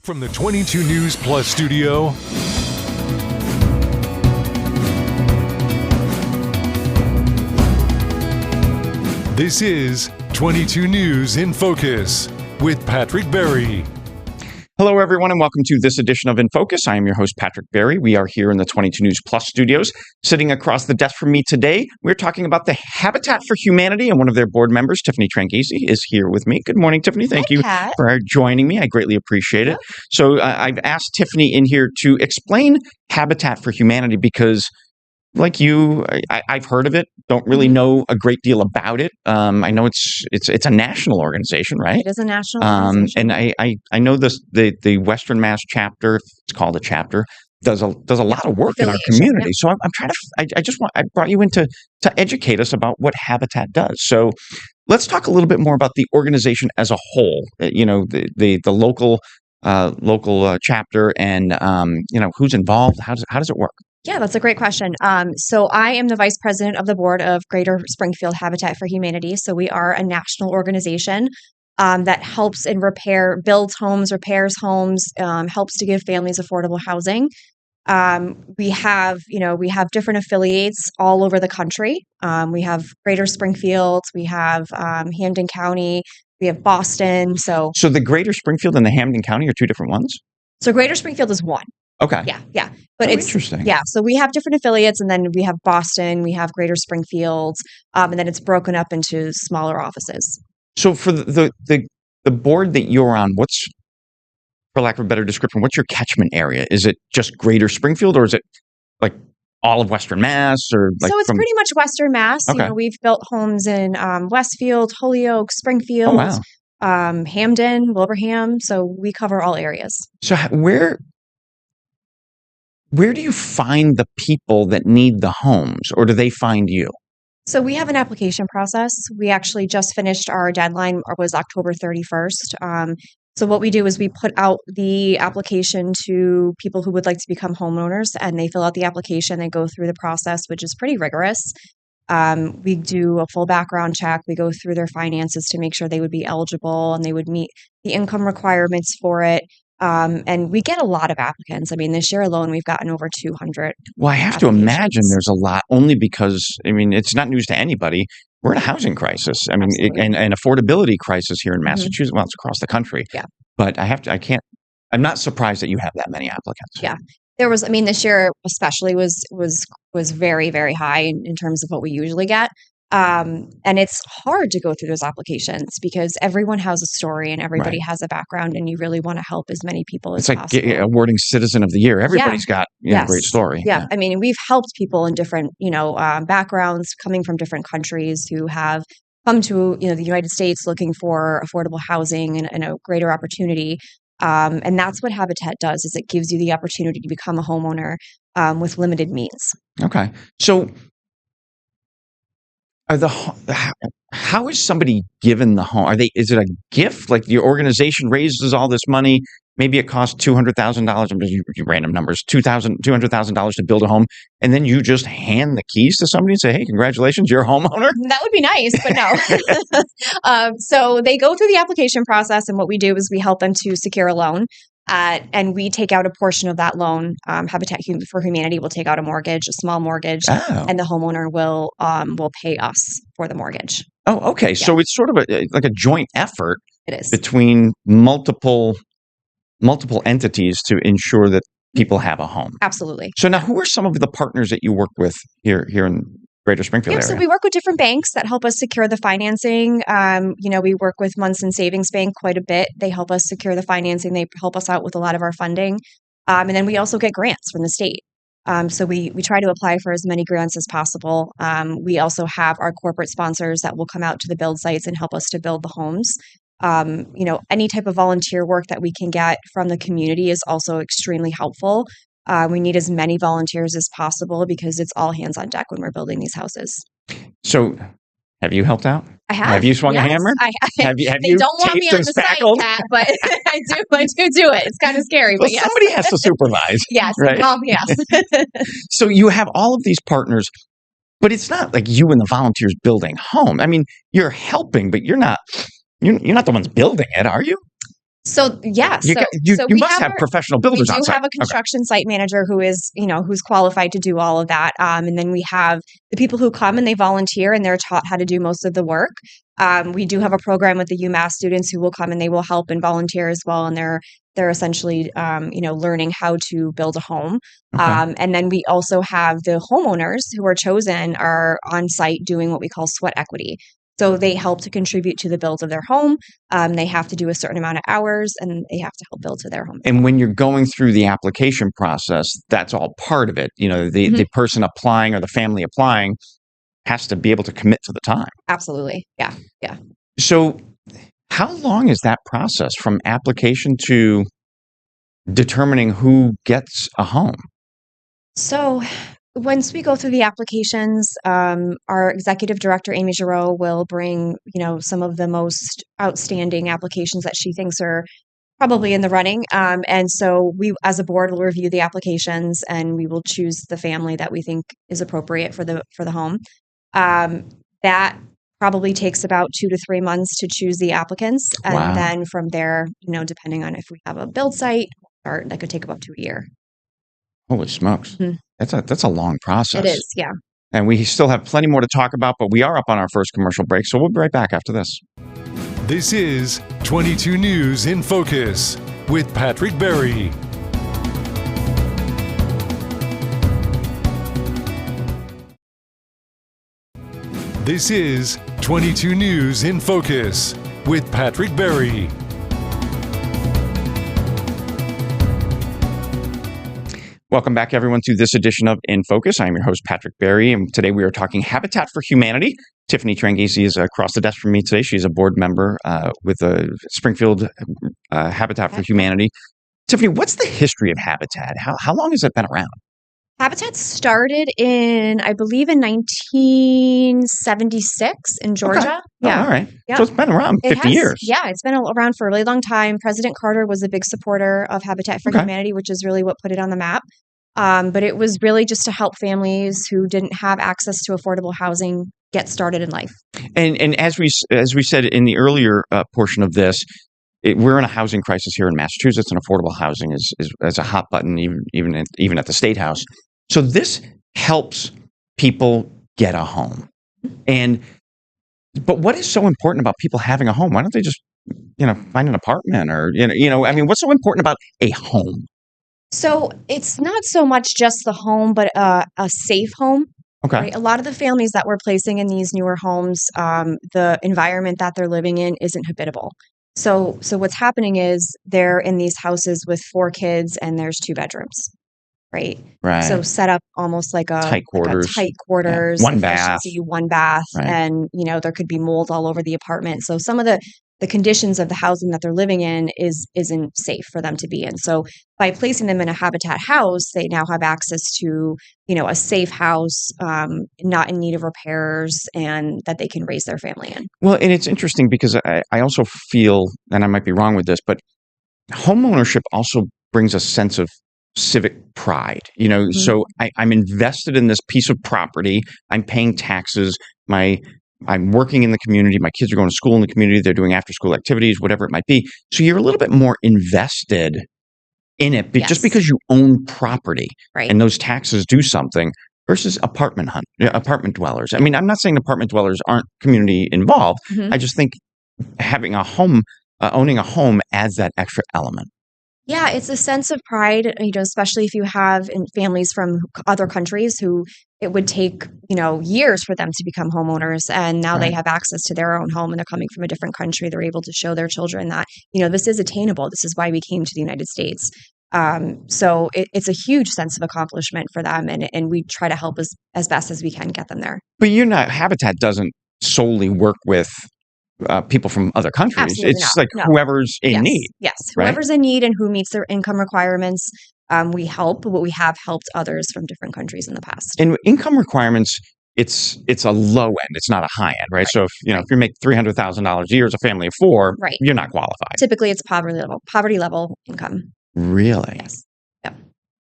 From the 22 News Plus studio, this is 22 News in Focus with Patrick Berry. Hello, everyone, and welcome to this edition of InFocus. I am your host, Patrick Berry. We are here in the 22 News Plus studios. Sitting across the desk from me today, we're talking about the Habitat for Humanity, and one of their board members, Tiffany Tranghese, is here with me. Good morning, Tiffany. Thank you for joining me. I greatly appreciate it. So I've asked Tiffany in here to explain Habitat for Humanity because, like you, I've heard of it, don't really know a great deal about it. I know it's a national organization, right? It is a national organization. And I know the Western Mass chapter, it's called a chapter, does a lot of work in our community. So I'm trying to, I brought you in to educate us about what Habitat does. So let's talk a little bit more about the organization as a whole, the local chapter and, who's involved, how does it work? Yeah, that's a great question. So I am the vice president of the board of Greater Springfield Habitat for Humanity. So we are a national organization that helps in builds homes, repairs homes, helps to give families affordable housing. We have different affiliates all over the country. We have Greater Springfield, we have Hampden County, we have Boston. So the Greater Springfield and the Hampden County are two different ones? So Greater Springfield is one. Okay. Yeah. But it's interesting. Yeah. So we have different affiliates, and then we have Boston, we have Greater Springfield, and then it's broken up into smaller offices. So for the board that you're on, what's, for lack of a better description, what's your catchment area? Is it just Greater Springfield, or is it like all of Western Mass, or like? So it's pretty much Western Mass. Okay. We've built homes in Westfield, Holyoke, Springfield, Hampden, Wilbraham. So we cover all areas. So where do you find the people that need the homes, or do they find you? So we have an application process. We actually just finished our deadline, was October 31st. So what we do is we put out the application to people who would like to become homeowners, and they fill out the application. They go through the process, which is pretty rigorous. We do a full background check. We go through their finances to make sure they would be eligible and they would meet the income requirements for it. And we get a lot of applicants. I mean, this year alone, we've gotten over 200. Well, I have to imagine there's a lot, only because, it's not news to anybody. We're in a housing crisis. And affordability crisis here in Massachusetts. Well, it's across the country. Yeah. But I'm not surprised that you have that many applicants. Yeah. This year especially was very, very high in terms of what we usually get. And it's hard to go through those applications because everyone has a story and everybody has a background, and you really want to help as many people as possible. It's like awarding Citizen of the Year. Everybody's got a great story. Yeah. We've helped people in different, backgrounds, coming from different countries, who have come to, the United States looking for affordable housing and a greater opportunity. And that's what Habitat does, is it gives you the opportunity to become a homeowner with limited means. Okay. So how is somebody given the home? Is it a gift? Like your organization raises all this money, maybe it costs $200,000, I'm just random numbers, $200,000 to build a home, and then you just hand the keys to somebody and say, hey, congratulations, you're a homeowner? That would be nice, but no. So they go through the application process, and what we do is we help them to secure a loan. And we take out a portion of that loan. Habitat for Humanity will take out a small mortgage, and the homeowner will pay us for the mortgage. Oh, okay. Yeah. So it's sort of like a joint effort. It is. Between multiple entities to ensure that people have a home. Absolutely. So now, who are some of the partners that you work with here in Greater Springfield area? So we work with different banks that help us secure the financing. We work with Munson Savings Bank quite a bit. They help us secure the financing. They help us out with a lot of our funding. And then we also get grants from the state. So we try to apply for as many grants as possible. We also have our corporate sponsors that will come out to the build sites and help us to build the homes. Any type of volunteer work that we can get from the community is also extremely helpful. We need as many volunteers as possible because it's all hands on deck when we're building these houses. So have you helped out? I have. Have you swung a hammer? Have they you don't want me on the site, Pat, but I do it. It's kind of scary, but yes. Somebody has to supervise. Yes. Right? Well, yes. So you have all of these partners, but it's not like you and the volunteers building home. You're helping, but you're not the ones building it, are you? So yeah, You, so got- you, so you we must have have our, professional we builders do on site. have a construction site manager who is, who's qualified to do all of that. And then we have the people who come and they volunteer and they're taught how to do most of the work. We do have a program with the UMass students who will come and they will help and volunteer as well. And they're essentially, learning how to build a home. Okay. And then we also have the homeowners who are chosen are on site doing what we call sweat equity. So they help to contribute to the build of their home. They have to do a certain amount of hours and they have to help build to their home. And when you're going through the application process, that's all part of it. The person applying or the family applying has to be able to commit to the time. Absolutely. Yeah. Yeah. So how long is that process from application to determining who gets a home? So once we go through the applications, our executive director, Amy Giroux, will bring, some of the most outstanding applications that she thinks are probably in the running. And so we, as a board, will review the applications and we will choose the family that we think is appropriate for the home. That probably takes about 2 to 3 months to choose the applicants. And Wow. then from there, depending on if we have a build site, or that could take up to a year. Holy smokes. Mhm. That's a long process. It is, yeah. And we still have plenty more to talk about, but we are up on our first commercial break, so we'll be right back after this. This is 22 News in Focus with Patrick Berry. This is 22 News in Focus with Patrick Berry. Welcome back, everyone, to this edition of InFocus. I'm your host, Patrick Berry, and today we are talking Habitat for Humanity. Tiffany Tranghese is across the desk from me today. She's a board member with the Springfield Habitat for Humanity. Tiffany, what's the history of Habitat? How long has it been around? Habitat started I believe in 1976 in Georgia. Okay. Yeah. Oh, all right. Yeah. So it's been around 50 years. Yeah, it's been around for a really long time. President Carter was a big supporter of Habitat for Humanity, which is really what put it on the map. But it was really just to help families who didn't have access to affordable housing get started in life. And as we said in the earlier portion of this, we're in a housing crisis here in Massachusetts, and affordable housing is a hot button even at the State House. So this helps people get a home. But what is so important about people having a home? Why don't they just find an apartment or what's so important about a home? So it's not so much just the home, but a safe home. Okay. Right? A lot of the families that we're placing in these newer homes, the environment that they're living in isn't habitable. So what's happening is they're in these houses with 4 kids and there's 2 bedrooms, right? Right. So set up almost like a tight quarters, yeah. One bath, right. And there could be mold all over the apartment. So some of the conditions of the housing that they're living in isn't safe for them to be in. So by placing them in a Habitat house, they now have access to, a safe house, not in need of repairs, and that they can raise their family in. Well, and it's interesting because I also feel, and I might be wrong with this, but homeownership also brings a sense of civic pride. So I'm invested in this piece of property. I'm paying taxes. I'm working in the community. My kids are going to school in the community. They're doing after-school activities, whatever it might be. So you're a little bit more invested in it just because you own property, right? And those taxes do something versus apartment dwellers. I mean, I'm not saying apartment dwellers aren't community involved. Mm-hmm. I just think having a home, owning a home adds that extra element. Yeah, it's a sense of pride, especially if you have families from other countries who it would take, years for them to become homeowners. And now they have access to their own home and they're coming from a different country. They're able to show their children that, this is attainable. This is why we came to the United States. So it's a huge sense of accomplishment for them. And we try to help as best as we can get them there. But Habitat doesn't solely work with people from other countries. Absolutely it's not. like whoever's in need. Yes, whoever's in need and who meets their income requirements, we help. But we have helped others from different countries in the past. And income requirements, it's a low end. It's not a high end, right? So if you make $300,000 a year as a family of 4, you're not qualified. Typically, it's poverty level income. Really? Yes. Yeah.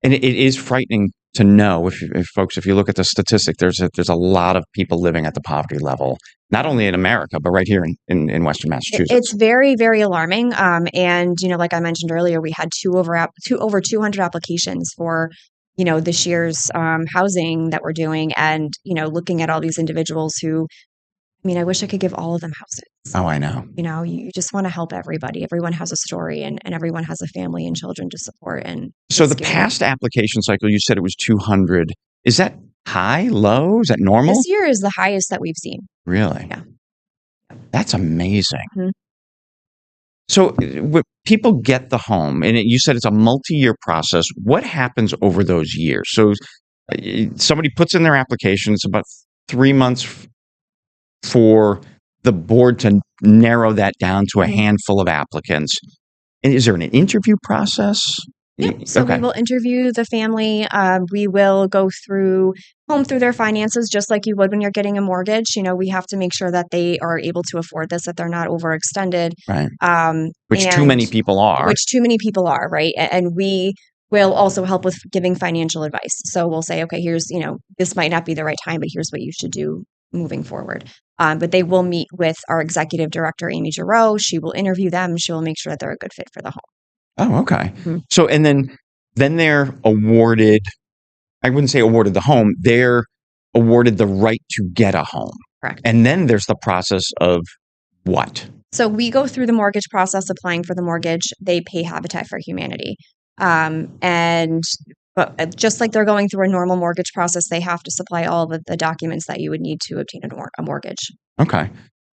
And it is frightening to know if you look at the statistic, there's a lot of people living at the poverty level not only in America, but right here in Western Massachusetts. It's very, very alarming. And, like I mentioned earlier, we had over 200 applications for, this year's housing that we're doing. And, looking at all these individuals who, I wish I could give all of them houses. Oh, I know. You just want to help everybody. Everyone has a story and everyone has a family and children to support. And so the past application cycle, you said it was 200. Is that high, low? Is that normal? This year is the highest that we've seen. Really? Yeah. That's amazing. Mm-hmm. So when people get the home, and you said it's a multi-year process, what happens over those years? So somebody puts in their application, it's about 3 months for the board to narrow that down to a handful of applicants. And is there an interview process? Yep. So we will interview the family. We will go through their finances, just like you would when you're getting a mortgage. We have to make sure that they are able to afford this, that they're not overextended. Right. Which too many people are. Right. And we will also help with giving financial advice. So we'll say, okay, here's, this might not be the right time, but here's what you should do moving forward. But they will meet with our executive director, Amy Giroux. She will interview them. She will make sure that they're a good fit for the home. Oh, okay. Mm-hmm. So, and then they're awarded, I wouldn't say awarded the home, they're awarded the right to get a home. Correct. And then there's the process of what? So we go through the mortgage process, applying for the mortgage. They pay Habitat for Humanity. But just like they're going through a normal mortgage process, they have to supply all of the documents that you would need to obtain a mortgage. Okay.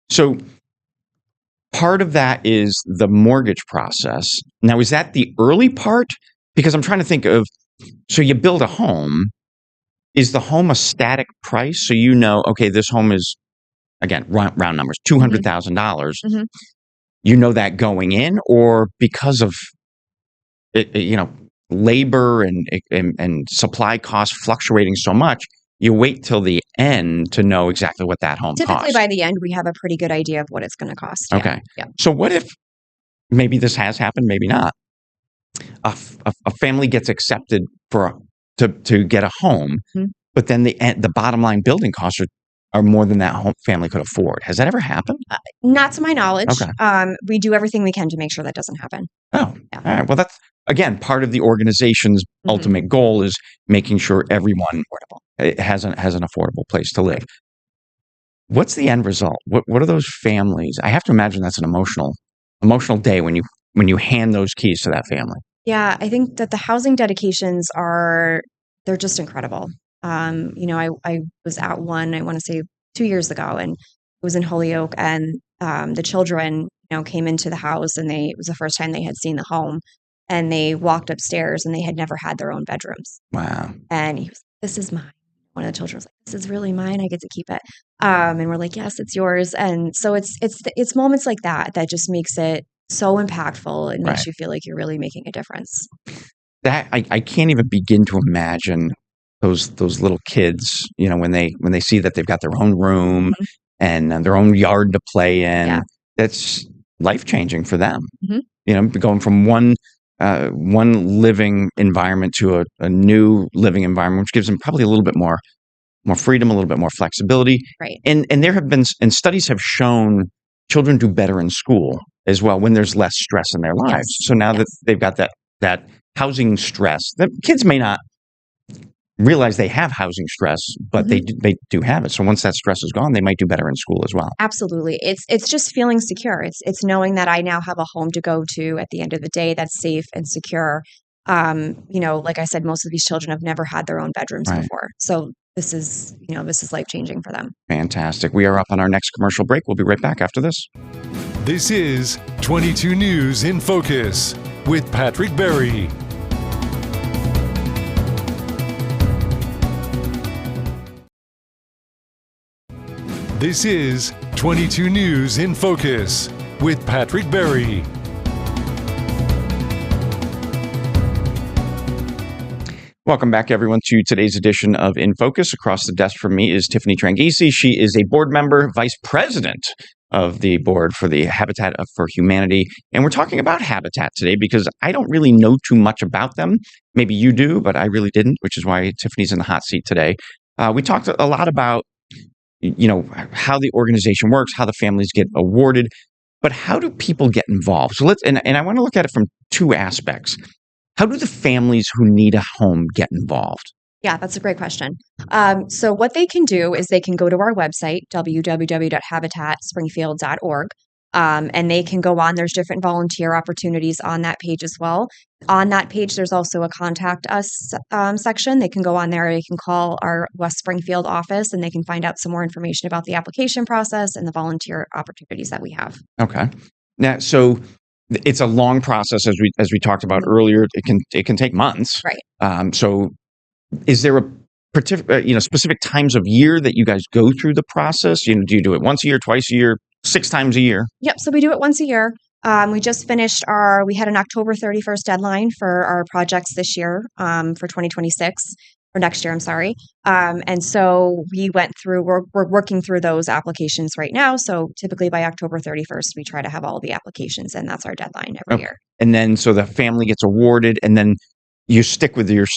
So part of that is the mortgage process. Now, is that the early part? Because I'm trying to think of, so you build a home. Is the home a static price? So okay, this home is, again, round numbers, $200,000. Mm-hmm. You know that going in, or because of, labor and supply costs fluctuating so much, you wait till the end to know exactly what that home costs. Typically, by the end, we have a pretty good idea of what it's going to cost. Yeah. Okay. Yeah. So what if, maybe this has happened, maybe not, a family gets accepted to get a home, but then the bottom line building costs are more than that home family could afford. Has that ever happened? Not to my knowledge. Okay. We do everything we can to make sure that doesn't happen. Oh, yeah. All right. Well, that's, again, part of the organization's ultimate goal is making sure everyone has an affordable place to live. What's the end result? What are those families? I have to imagine that's an emotional day when you hand those keys to that family. Yeah, I think that the housing dedications they're just incredible. I was at one, I want to say 2 years ago, and it was in Holyoke, and the children, came into the house, and it was the first time they had seen the home, and they walked upstairs, and they had never had their own bedrooms. Wow. And he was like, "This is mine." One of the children was like, "This is really mine. I get to keep it." And we're like, "Yes, it's yours." And so it's moments like that just makes it so impactful. It makes you feel like you're really making a difference. That I can't even begin to imagine those little kids, when they see that they've got their own room and their own yard to play in. Yeah. That's life-changing for them. Going from one living environment to a new living environment, which gives them probably a little bit more freedom, a little bit more flexibility. Right. And there have been, and studies have shown children do better in school as well when there's less stress in their lives. Yes. So now that they've got that housing stress, the kids may not realize they have housing stress, but they do have it. So once that stress is gone, they might do better in school as well. Absolutely. It's just feeling secure. It's knowing that I now have a home to go to at the end of the day that's safe and secure. Like I said, most of these children have never had their own bedrooms before. So this is life-changing for them. Fantastic. We are up on our next commercial break. We'll be right back after this. This is 22 News in Focus with Patrick Berry. This is 22 News in Focus with Patrick Berry. Welcome back, everyone, to today's edition of InFocus. Across the desk from me is Tiffany Tranghese. She is a board member, vice president of the board for the Habitat for Humanity. And we're talking about Habitat today because I don't really know too much about them. Maybe you do, but I really didn't, which is why Tiffany's in the hot seat today. We talked a lot about how the organization works, how the families get awarded, but how do people get involved? So and I want to look at it from two aspects. How do the families who need a home get involved? Yeah, that's a great question. So what they can do is they can go to our website, www.habitatspringfield.org, and they can go on. There's different volunteer opportunities on that page as well. On that page, there's also a contact us section. They can go on there. They can call our West Springfield office, and they can find out some more information about the application process and the volunteer opportunities that we have. Okay. Now, so it's a long process, as we talked about earlier. It can take months. Right. So is there a particular, specific times of year that you guys go through the process? Do you do it once a year, twice a year, 6 times a year? Yep. So we do it once a year. We just finished we had an October 31st deadline for our projects this year, for 2026, or next year, I'm sorry. And so we went through, we're working through those applications right now. So typically by October 31st, we try to have all the applications, and that's our deadline every year. And then, so the family gets awarded, and then you stick with the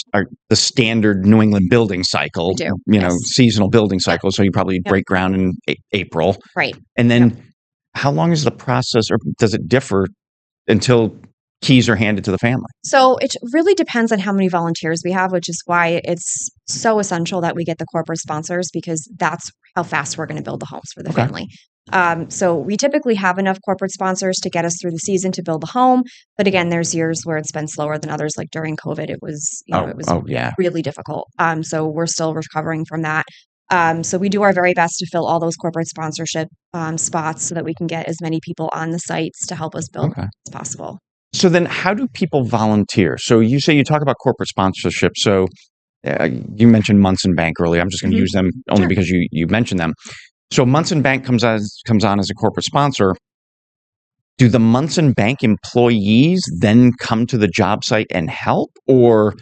standard New England building cycle, We do, yes. seasonal building cycle. So you probably break ground in April. Right. And then how long is the process, or does it differ until keys are handed to the family? So it really depends on how many volunteers we have, which is why it's so essential that we get the corporate sponsors, because that's how fast we're going to build the homes for the family. So we typically have enough corporate sponsors to get us through the season to build a home. But again, there's years where it's been slower than others. Like during COVID, it was really difficult. So we're still recovering from that. So we do our very best to fill all those corporate sponsorship spots so that we can get as many people on the sites to help us build as possible. So then how do people volunteer? So you talk about corporate sponsorship. So you mentioned Munson Bank earlier. I'm just going to use them only because you mentioned them. So Munson Bank comes on as a corporate sponsor. Do the Munson Bank employees then come to the job site and help, or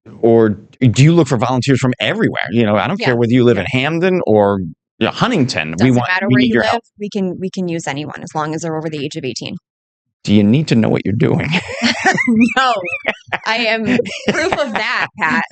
do you look for volunteers from everywhere? I don't care whether you live in Hamden or Huntington. Doesn't matter where you live. Help. We can use anyone as long as they're over the age of 18. Do you need to know what you're doing? No, I am proof of that, Pat.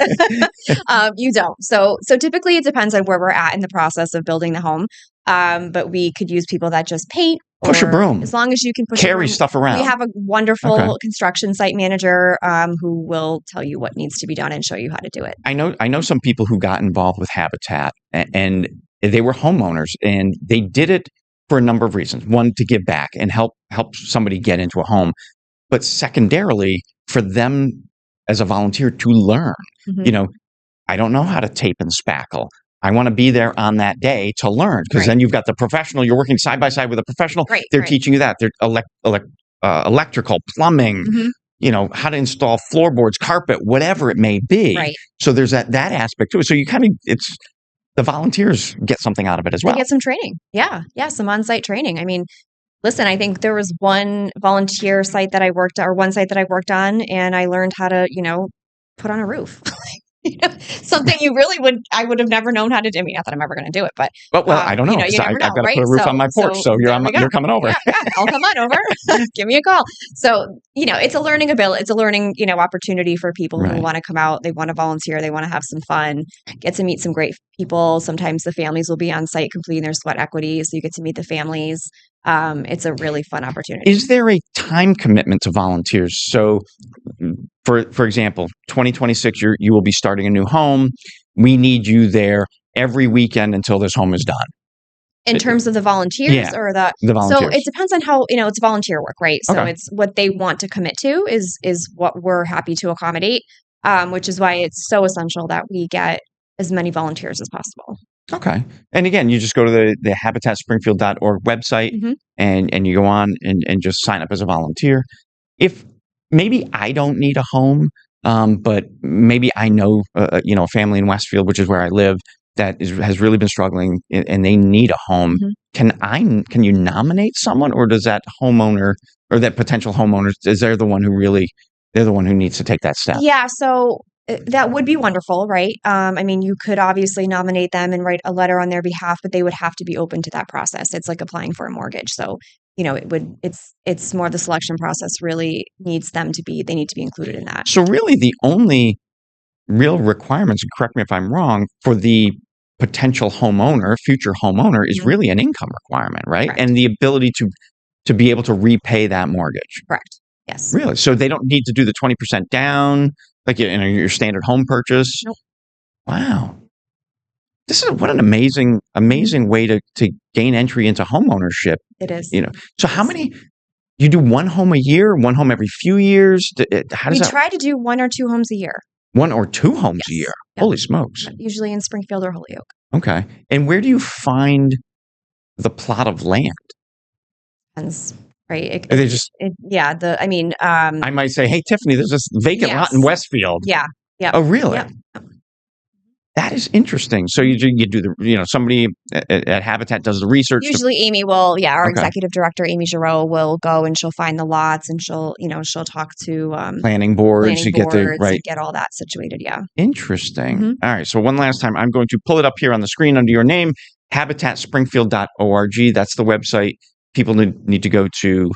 You don't. So typically it depends on where we're at in the process of building the home. But we could use people that just paint. Push a broom. As long as you can carry stuff around. We have a wonderful construction site manager who will tell you what needs to be done and show you how to do it. I know some people who got involved with Habitat, and they were homeowners, and they did it for a number of reasons. One, to give back and help somebody get into a home, but secondarily for them as a volunteer to learn. I don't know how to tape and spackle. I want to be there on that day to learn, because then you've got the professional. You're working side by side with a professional. They're teaching you that. They're electrical, plumbing, how to install floorboards, carpet, whatever it may be. So there's that aspect to it. So the volunteers get something out of it as well. They get some training. Yeah, some on-site training. I mean, listen, I think there was one volunteer site that I worked on, or one site that I worked on, and I learned how to, put on a roof. Something I would have never known how to do. I mean, not that I'm ever going to do it, but I don't know. I've got to put a roof on my porch, so you're coming over. Yeah, I'll come on over. Give me a call. So it's a learning ability. It's a learning opportunity for people who want to come out. They want to volunteer. They want to have some fun. Get to meet some great people. Sometimes the families will be on site completing their sweat equity, so you get to meet the families. It's a really fun opportunity. Is there a time commitment to volunteers? So, for example, 2026, you will be starting a new home. We need you there every weekend until this home is done. In terms of the volunteers or the volunteers. So it depends on how, it's volunteer work, right? So it's what they want to commit to is what we're happy to accommodate, which is why it's so essential that we get as many volunteers as possible. Okay. And again, you just go to the habitatspringfield.org website and you go on and just sign up as a volunteer. If maybe I don't need a home, but maybe I know, a family in Westfield, which is where I live, that has really been struggling and they need a home. Can you nominate someone, or does that homeowner or that potential homeowner, is they're the one who needs to take that step? Yeah. So that would be wonderful, right? I mean, you could obviously nominate them and write a letter on their behalf, but they would have to be open to that process. It's like applying for a mortgage. So, it's more the selection process really they need to be included in that. So really the only real requirements, and correct me if I'm wrong, for the potential homeowner, future homeowner, is really an income requirement, right? Correct. And the ability to be able to repay that mortgage. Correct. Yes. Really? So they don't need to do the 20% down, like in your standard home purchase? Nope. Wow. This is what an amazing way to gain entry into home ownership. It is. So how many, you do one home a year, one home every few years? How does We that? try to do 1 or 2 homes a year. 1 or 2 homes a year? Yep. Holy smokes. Usually in Springfield or Holyoke. Okay. And where do you find the plot of land? Depends, right? Are they just, I I might say, hey, Tiffany, there's this vacant lot in Yes. Westfield. Yeah. Yeah. Oh, really? Yep. That is interesting. So you do somebody at Habitat does the research. Usually Amy will, our Okay. executive director, Amy Giroux, will go and she'll find the lots and she'll talk to Planning boards, you get the right. and get all that situated. Yeah. Interesting. Mhm. All right. So one last time, I'm going to pull it up here on the screen under your name, habitatspringfield.org. That's the website people need to go to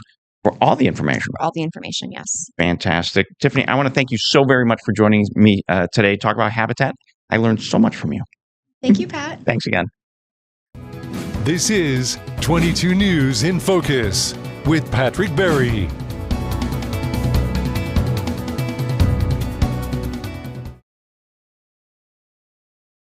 for all the information. For all the information. Yes. Fantastic. Tiffany, I want to thank you so very much for joining me today to talk about Habitat. I learned so much from you. Thank you, Pat. Thanks again. This is 22 News in Focus with Patrick Berry.